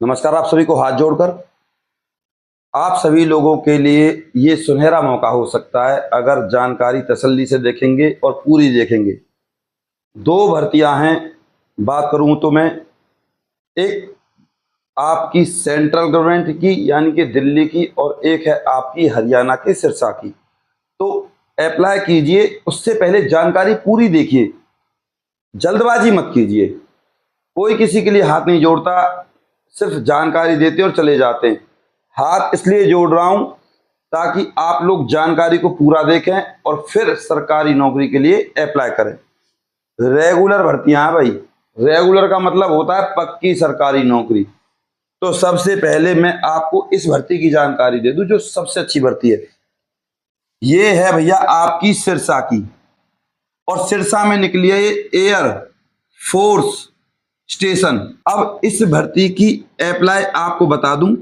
नमस्कार। आप सभी को हाथ जोड़कर आप सभी लोगों के लिए ये सुनहरा मौका हो सकता है अगर जानकारी तसल्ली से देखेंगे और पूरी देखेंगे। दो भर्तियां हैं, बात करूं तो मैं एक आपकी सेंट्रल गवर्नमेंट की यानी कि दिल्ली की और एक है आपकी हरियाणा के सिरसा की। तो अप्लाई कीजिए, उससे पहले जानकारी पूरी देखिए, जल्दबाजी मत कीजिए। कोई किसी के लिए हाथ नहीं जोड़ता, सिर्फ जानकारी देते और चले जाते हैं। हाथ इसलिए जोड़ रहा हूं ताकि आप लोग जानकारी को पूरा देखें और फिर सरकारी नौकरी के लिए अप्लाई करें। रेगुलर भर्तियां हैं भाई, रेगुलर का मतलब होता है पक्की सरकारी नौकरी। तो सबसे पहले मैं आपको इस भर्ती की जानकारी दे दूं जो सबसे अच्छी भर्ती है। ये है भैया आपकी सिरसा की, और सिरसा में निकली है एयर फोर्स स्टेशन। अब इस भर्ती की अप्लाई आपको बता दूं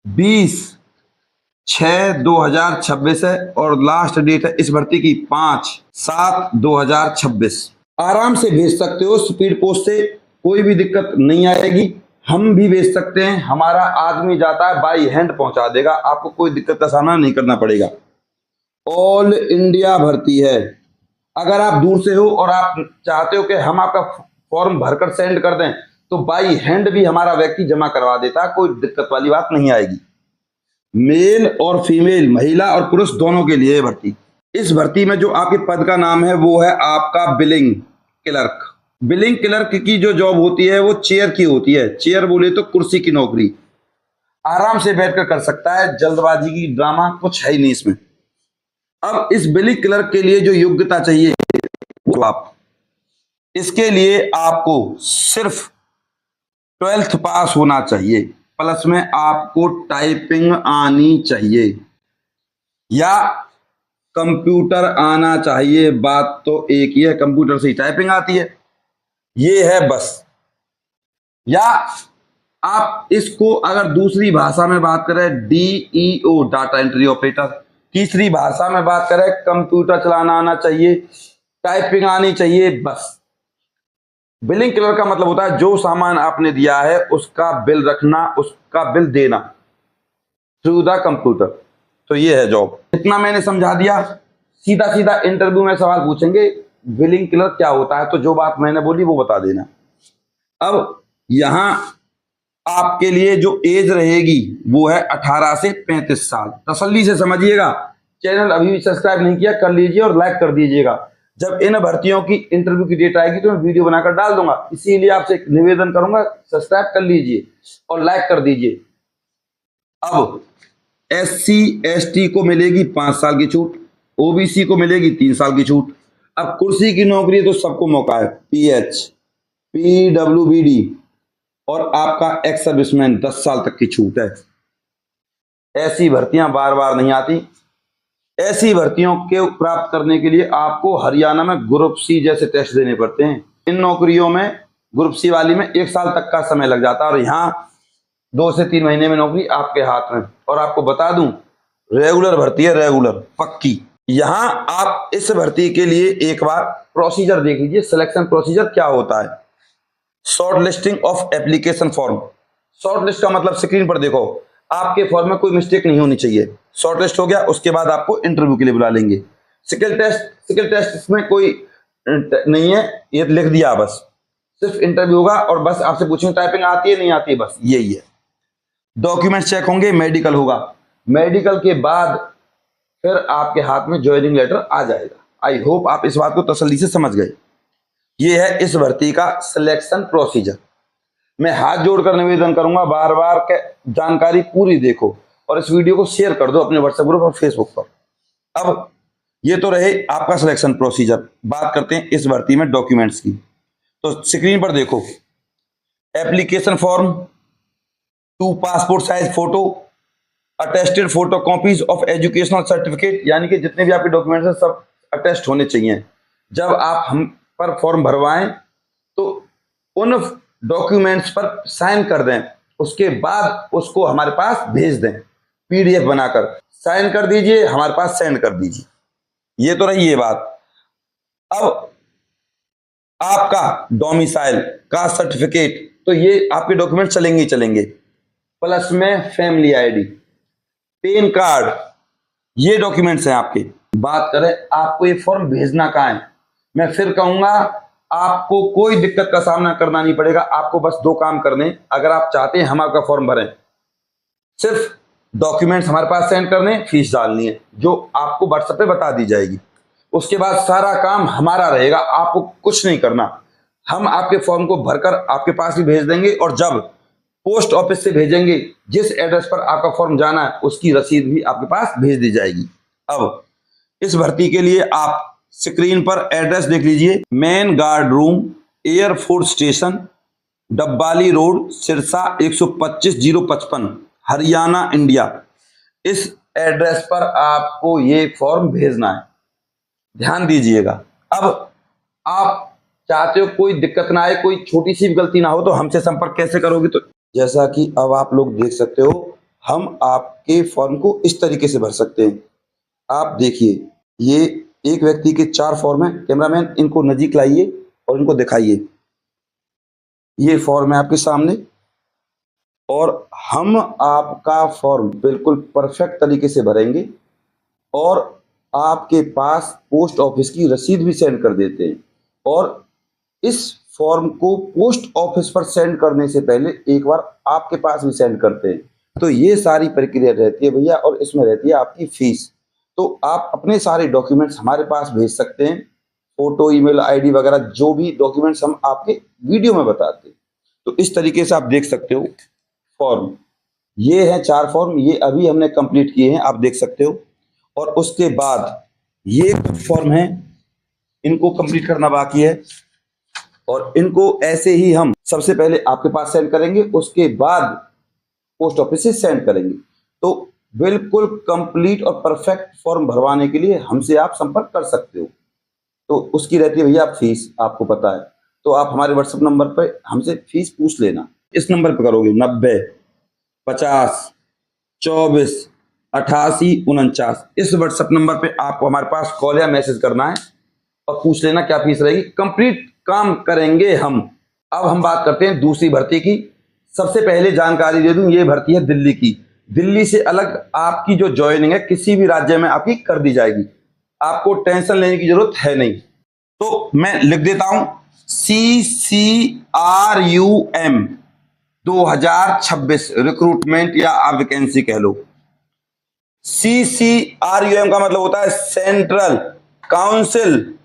20/6/2026 है और लास्ट डेट है इस भर्ती की 5/7/2026। आराम से भेज सकते हो स्पीड पोस्ट से, कोई भी दिक्कत नहीं आएगी। हम भी भेज सकते हैं, हमारा आदमी जाता है बाई हैंड पहुंचा देगा, आपको कोई दिक्कत का सामना नहीं करना पड़ेगा। ऑल इंडिया भर्ती है। अगर आप दूर से हो और आप चाहते हो कि हम आपका फॉर्म भरकर सेंड कर दें तो बाई हैंड भी हमारा व्यक्ति जमा करवा देता है, कोई दिक्कत वाली बात नहीं आएगी। मेल और फीमेल, महिला और पुरुष दोनों के लिए भर्ती। इस भर्ती में जो आपके पद का नाम है वो है आपका बिलिंग क्लर्क। बिलिंग क्लर्क की जो जॉब होती है वो चेयर की होती है। चेयर बोले तो कुर्सी की नौकरी, आराम से बैठकर कर सकता है, जल्दबाजी की ड्रामा कुछ है ही नहीं इसमें। अब इस बिलिंग क्लर्क के लिए जो योग्यता चाहिए वो आप, इसके लिए आपको सिर्फ 12th पास होना चाहिए, प्लस में आपको टाइपिंग आनी चाहिए या कंप्यूटर आना चाहिए। बात तो एक ही है, कंप्यूटर से ही टाइपिंग आती है, ये है बस। या आप इसको अगर दूसरी भाषा में बात करें डीईओ, डाटा एंट्री ऑपरेटर। तीसरी भाषा में बात करें कंप्यूटर चलाना आना चाहिए, टाइपिंग आनी चाहिए, बस। बिलिंग क्लर्क का मतलब होता है जो सामान आपने दिया है उसका बिल रखना, उसका बिल देना थ्रू द कंप्यूटर। तो ये है जॉब। इतना मैंने समझा दिया। सीधा सीधा इंटरव्यू में सवाल पूछेंगे बिलिंग क्लर्क क्या होता है, तो जो बात मैंने बोली वो बता देना। अब यहां आपके लिए जो एज रहेगी वो है 18 से 35 साल। तसल्ली से समझिएगा। चैनल अभी भी सब्सक्राइब नहीं किया, कर लीजिए और लाइक कर दीजिएगा। जब इन भर्तियों की इंटरव्यू की डेट आएगी तो मैं वीडियो बनाकर डाल दूंगा, इसीलिए आपसे एक निवेदन करूंगा, सब्सक्राइब कर लीजिए और लाइक कर दीजिए। अब SC ST को मिलेगी 5 साल की छूट, OBC को मिलेगी 3 साल की छूट। अब कुर्सी की नौकरी तो सबको मौका है, PH, PWBD और आपका एक्स सर्विसमैन 10 साल तक की छूट है। ऐसी भर्तियां बार बार नहीं आती। ऐसी भर्तियों के प्राप्त करने के लिए आपको हरियाणा में ग्रुप C जैसे टेस्ट देने पड़ते हैं। इन नौकरियों में ग्रुप C वाली में 1 साल तक का समय लग जाता है और यहाँ 2 से 3 महीने में नौकरी आपके हाथ में। और आपको बता दूं रेगुलर भर्ती है, रेगुलर पक्की। यहां आप इस भर्ती के लिए एक बार प्रोसीजर देख लीजिए, सिलेक्शन प्रोसीजर क्या होता है। Short listing of application form. Short list का मतलब स्क्रीन पर देखो, आपके फॉर्म में कोई मिस्टेक नहीं होनी चाहिए। शॉर्ट लिस्ट हो गया, उसके बाद आपको इंटरव्यू के लिए बुला लेंगे। स्किल टेस्ट इसमें कोई नहीं है, ये लिख दिया बस। सिर्फ इंटरव्यू होगा और बस आपसे पूछेंगे टाइपिंग आती है नहीं आती है, बस यही है। डॉक्यूमेंट चेक होंगे, मेडिकल होगा। मेडिकल के बाद फिर आपके हाथ में ज्वाइनिंग लेटर आ जाएगा। आई होप आप इस बात को तसल्ली से समझ गए। ये है इस भर्ती का सिलेक्शन प्रोसीजर। मैं हाथ जोड़कर निवेदन करूंगा बार बार के जानकारी पूरी देखो और इस वीडियो को शेयर कर दो अपने व्हाट्सएप ग्रुप और फेसबुक पर। अब ये तो रहे आपका सिलेक्शन प्रोसीजर। बात करते हैं इस भर्ती में डॉक्यूमेंट्स की। तो स्क्रीन पर देखो, application form, 2 passport size photo, attested photo copies of educational certificate, यानी कि जितने भी आपके डॉक्यूमेंट्स हैं सब अटेस्ट होने चाहिए। जब आप हम पर फॉर्म भरवाएं तो उन डॉक्यूमेंट्स पर साइन कर दें, उसके बाद उसको हमारे पास भेज दें PDF बनाकर। साइन कर दीजिए, हमारे पास सेंड कर दीजिए। ये तो रही ये बात। अब आपका डोमिसाइल, कास्ट सर्टिफिकेट, तो ये आपके डॉक्यूमेंट चलेंगे ही चलेंगे। प्लस में फैमिली आईडी, पैन कार्ड, ये डॉक्यूमेंट्स हैं आपके। बात करें आपको ये फॉर्म भेजना कहाँ है, मैं फिर कहूंगा आपको कोई दिक्कत का सामना करना नहीं पड़ेगा। आपको बस 2 काम करने, अगर आप चाहते हैं हम आपका फॉर्म भरें, सिर्फ डॉक्यूमेंट्स हमारे पास सेंड करने, फीस डालनी है जो आपको व्हाट्सएप पे बता दी जाएगी। उसके बाद सारा काम हमारा रहेगा, आपको कुछ नहीं करना। हम आपके फॉर्म को भरकर आपके पास भी भेज देंगे, और जब पोस्ट ऑफिस से भेजेंगे जिस एड्रेस पर आपका फॉर्म जाना है उसकी रसीद भी आपके पास भेज दी जाएगी। अब इस भर्ती के लिए आप स्क्रीन पर एड्रेस देख लीजिए, main guard room, air force station, Dabwali road, Sirsa 125-055, Haryana, India. इस एड्रेस पर आपको ये फॉर्म भेजना है, ध्यान दीजिएगा। अब आप चाहते हो कोई दिक्कत ना आए, कोई छोटी सी भी गलती ना हो, तो हमसे संपर्क कैसे करोगे? तो जैसा कि अब आप लोग देख सकते हो, हम आपके फॉर्म को इस तरीके से भर सकते हैं। आप देखिए, ये एक व्यक्ति के 4 फॉर्म है। कैमरामैन इनको नजीक लाइए और इनको दिखाइए। ये फॉर्म है आपके सामने, और हम आपका फॉर्म बिल्कुल परफेक्ट तरीके से भरेंगे और आपके पास पोस्ट ऑफिस की रसीद भी सेंड कर देते हैं। और इस फॉर्म को पोस्ट ऑफिस पर सेंड करने से पहले एक बार आपके पास भी सेंड करते हैं। तो ये सारी प्रक्रिया रहती है भैया, और इसमें रहती है आपकी फीस। तो आप अपने सारे डॉक्यूमेंट्स हमारे पास भेज सकते हैं, फोटो, ईमेल आईडी वगैरह, जो भी डॉक्यूमेंट्स हम आपके वीडियो में बताते हैं। तो इस तरीके से आप देख सकते हो फॉर्म। ये है 4 फॉर्म, ये अभी हमने कंप्लीट किए हैं, आप देख सकते हो। और उसके बाद ये कुछ फॉर्म हैं, इनको कंप्लीट करना बाकी है, और इनको ऐसे ही हम सबसे पहले आपके पास सेंड करेंगे, उसके बाद पोस्ट ऑफिस से सेंड करेंगे। तो बिल्कुल कंप्लीट और परफेक्ट फॉर्म भरवाने के लिए हमसे आप संपर्क कर सकते हो। तो उसकी रहती है भैया फीस, आपको पता है। तो आप हमारे व्हाट्सएप नंबर पर हमसे फीस पूछ लेना। इस नंबर पर करोगे 90 50 24 88 49, इस व्हाट्सएप नंबर पे आपको हमारे पास कॉल या मैसेज करना है और पूछ लेना क्या फीस रहेगी। कंप्लीट काम करेंगे हम। अब हम बात करते हैं दूसरी भर्ती की। सबसे पहले जानकारी दे दूं, ये भर्ती है दिल्ली की। दिल्ली से अलग आपकी जो ज्वाइनिंग है किसी भी राज्य में आपकी कर दी जाएगी, आपको टेंशन लेने की जरूरत है नहीं। तो मैं लिख देता हूं, CCRUM 2026 रिक्रूटमेंट, या आप वैकेंसी कह लो। CCRUM का मतलब होता है सेंट्रल काउंसिल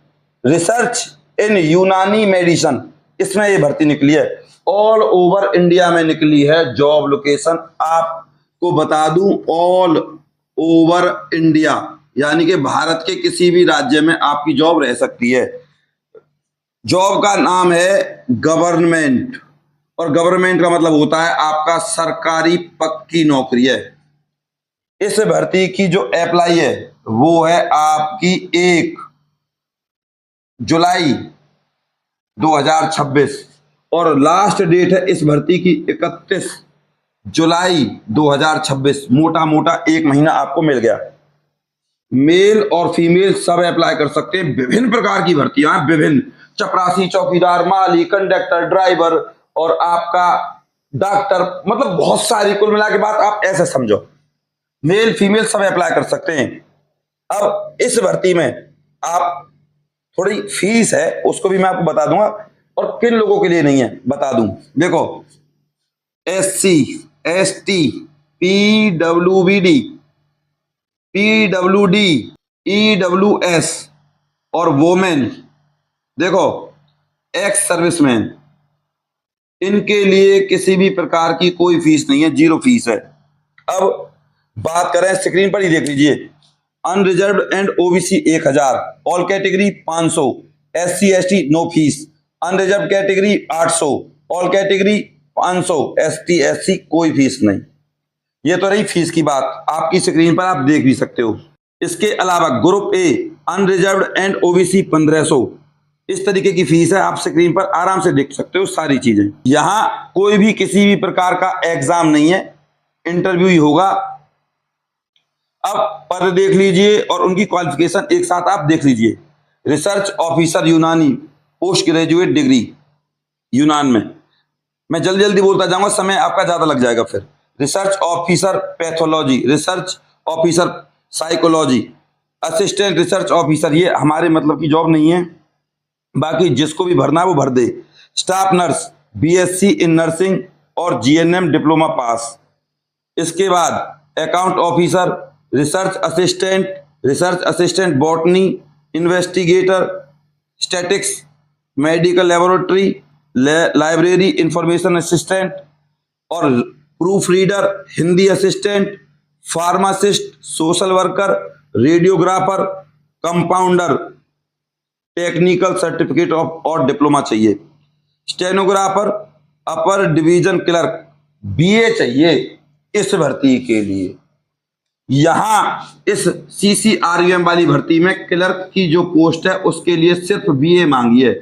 रिसर्च इन यूनानी मेडिसिन। इसमें ये भर्ती निकली है, ऑल ओवर इंडिया में निकली है। जॉब लोकेशन आपको बता दूं, ऑल ओवर इंडिया, यानी कि भारत के किसी भी राज्य में आपकी जॉब रह सकती है। जॉब का नाम है गवर्नमेंट, और गवर्नमेंट का मतलब होता है आपका सरकारी पक्की नौकरी है। इस भर्ती की जो अप्लाई है वो है आपकी 1 जुलाई 2026, और लास्ट डेट है इस भर्ती की 31 जुलाई 2026। मोटा मोटा 1 महीना आपको मिल गया। मेल और फीमेल सब अप्लाई कर सकते हैं। विभिन्न प्रकार की भर्तियां, विभिन्न, चपरासी, चौकीदार, माली, कंडक्टर, ड्राइवर, और आपका डॉक्टर, मतलब बहुत सारी, कुल मिला के बात आप ऐसे समझो, मेल फीमेल सब अप्लाई कर सकते हैं। अब इस भर्ती में आप, थोड़ी फीस है उसको भी मैं आपको बता दूंगा, और किन लोगों के लिए नहीं है बता दूं। देखो, SC ST PWD EWS और वोमेन, देखो एक्स सर्विसमैन, इनके लिए किसी भी प्रकार की कोई फीस नहीं है, 0 फीस है। अब बात करें, स्क्रीन पर ही देख लीजिए, unreserved and OBC 1000, all category 500, SC ST no fees, unreserve category 800, all category 500, ST SC कोई फीस नहीं। ये तो रही फीस की बात, आपकी स्क्रीन पर आप देख भी सकते हो। इसके अलावा group A unreserved and OBC 1500, इस तरीके की फीस है, आप स्क्रीन पर आराम से देख सकते हो सारी चीजें। यहां कोई भी किसी भी प्रकार का एग्जाम नहीं है, इंटरव्यू ही होगा। अब पद देख लीजिए और उनकी क्वालिफिकेशन एक साथ आप देख लीजिए। रिसर्च ऑफिसर यूनानी, पोस्ट ग्रेजुएट डिग्री यूनान में, मैं जल्दी जल्दी बोलता जाऊंगा, समय आपका ज्यादा लग जाएगा फिर। Research officer pathology, research officer psychology, assistant research officer, ये हमारे मतलब की जॉब नहीं है, बाकी जिसको भी भरना है वो भर दे। Staff nurse, BSc in nursing और जीएनएम डिप्लोमा पास। इसके बाद account officer, research assistant botany, investigator, statics, medical laboratory, library information assistant और proof reader, Hindi assistant, pharmacist, social worker, radiographer, compounder, technical certificate of और diploma चाहिए। Stenographer, upper division clerk, BA चाहिए इस भर्ती के लिए। यहां इस सीसीआरयूएम वाली भर्ती में क्लर्क की जो पोस्ट है उसके लिए सिर्फ बीए मांगी है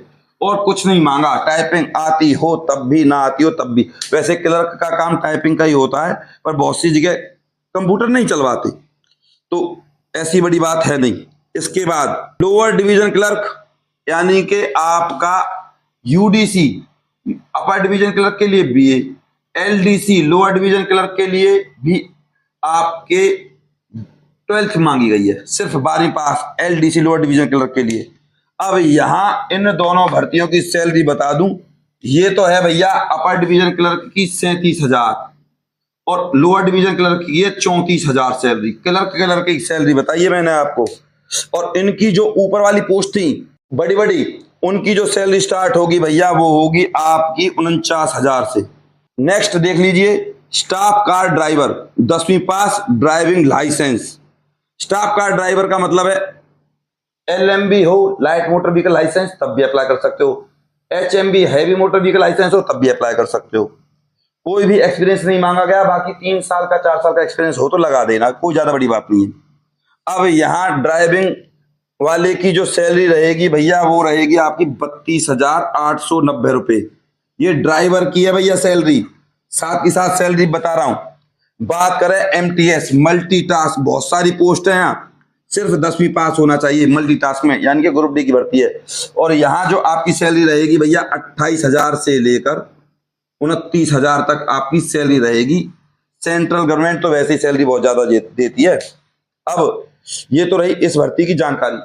और कुछ नहीं मांगा। टाइपिंग आती हो तब भी, ना आती हो तब भी। वैसे क्लर्क का काम टाइपिंग का ही होता है, पर बहुत सी जगह कंप्यूटर नहीं चलवाते, तो ऐसी बड़ी बात है नहीं। इसके बाद लोअर डिवीजन क्लर्क, यानी कि आपका यूडीसी अपर डिवीजन क्लर्क के लिए BA, LDC lower division clerk के लिए भी आपके 12th मांगी गई है, सिर्फ 12वीं पास एलडीसी लोअर डिवीजन क्लर्क के लिए। अब यहां इन दोनों भर्तियों की सैलरी बता दूं, ये तो है भैया अपर डिवीजन क्लर्क की 37,000 और लोअर डिवीजन क्लर्क की है 34,000 सैलरी। क्लर्क की सैलरी बताइए मैंने आपको। और इनकी जो ऊपर वाली पोस्ट थी बड़ी बड़ी, उनकी जो सैलरी स्टार्ट होगी भैया वो होगी आपकी 49,000 से। नेक्स्ट देख लीजिए, स्टाफ कार ड्राइवर, 10वीं pass, driving licence. Staff car driver का मतलब है एलएमबी हो, लाइट मोटर व्हीकल लाइसेंस, तब भी अप्लाई कर सकते हो। HMV heavy motor vehicle licence हो तब भी अप्लाई कर सकते हो। कोई भी एक्सपीरियंस नहीं मांगा गया, बाकी 3 साल का 4 साल का एक्सपीरियंस हो तो लगा देना, कोई ज्यादा बड़ी बात नहीं है। अब यहां ड्राइविंग वाले की जो सैलरी रहेगी भैया वो रहेगी आपकी 32,890 रुपए। ये ड्राइवर की है भैया सैलरी, साथ ही साथ सैलरी बता रहा हूं। बात करें एमटीएस मल्टीटास्क, बहुत सारी पोस्ट है यहाँ, सिर्फ 10वीं पास होना चाहिए मल्टीटास्क में, यानी कि ग्रुप डी की भर्ती है। और यहाँ जो आपकी सैलरी रहेगी भैया 28,000 से लेकर 29,000 तक आपकी सैलरी रहेगी। सेंट्रल गवर्नमेंट तो वैसे ही सैलरी बहुत ज्यादा देती है। अब ये तो रही इस भर्ती की जानकारी।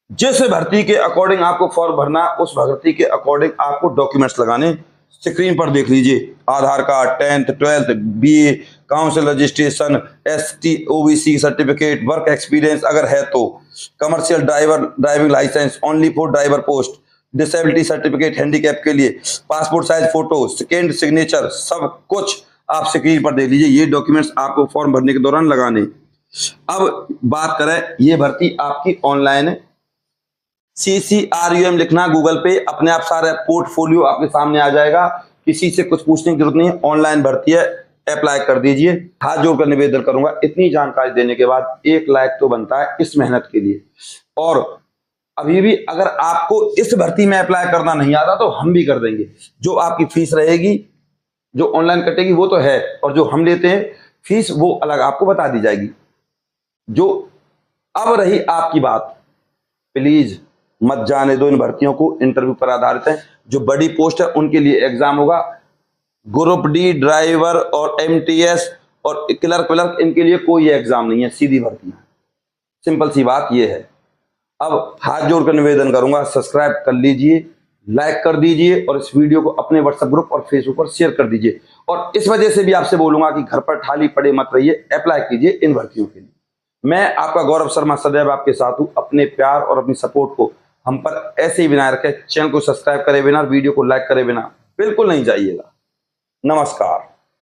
जिस भर्ती के अकॉर्डिंग आपको फॉर्म भरना, उस भर्ती के अकॉर्डिंग आपको डॉक्यूमेंट्स लगाने। स्क्रीन पर देख लीजिए, Aadhaar card, 10th 12th, BA, council registration, ST OBC certificate, work experience अगर है तो, commercial driving licence only for driver post, disability certificate handicap के लिए, passport size photo, second signature, सब कुछ आप स्क्रीन पर देख लीजिए। ये डॉक्यूमेंट्स आपको फॉर्म भरने के दौरान लगाने। अब बात करें, ये भर्ती आपकी ऑनलाइन है। सीसीआरयूएम लिखना गूगल पे, अपने आप सारा पोर्टफोलियो आपके सामने आ जाएगा, किसी से कुछ पूछने की जरूरत नहीं है। ऑनलाइन भर्ती है, अप्लाई कर दीजिए। हाथ जोड़कर निवेदन करूंगा, इतनी जानकारी देने के बाद 1 लाख तो बनता है इस मेहनत के लिए। और अभी भी अगर आपको इस भर्ती में अप्लाई करना नहीं आता तो हम भी कर देंगे। जो आपकी फीस रहेगी, जो ऑनलाइन कटेगी वो तो है, और जो हम लेते हैं फीस वो अलग आपको बता दी जाएगी। जो अब रही आपकी बात, प्लीज मत जाने दो इन भर्तियों को, इंटरव्यू पर आधारित है। जो बड़ी पोस्ट है उनके लिए एग्जाम होगा। ग्रुप डी ड्राइवर और एमटीएस और क्लर्क इनके लिए कोई एग्जाम नहीं है, सीधी भर्ती है। सिंपल सी बात ये है। अब हाथ जोड़कर निवेदन करूंगा, सब्सक्राइब कर लीजिए, लाइक कर दीजिए और इस वीडियो को अपने व्हाट्सएप ग्रुप और फेसबुक पर शेयर कर दीजिए। और इस वजह से भी आपसे बोलूंगा कि घर पर खाली पड़े मत रहिए, अप्लाई कीजिए इन भर्तियों के लिए। मैं आपका गौरव शर्मा सदैव आपके साथ हूं। अपने प्यार और अपनी सपोर्ट को हम पर ऐसे ही बनाए रखें। चैनल को सब्सक्राइब करे बिना, वीडियो को लाइक करे बिना बिल्कुल नहीं जाइएगा। नमस्कार।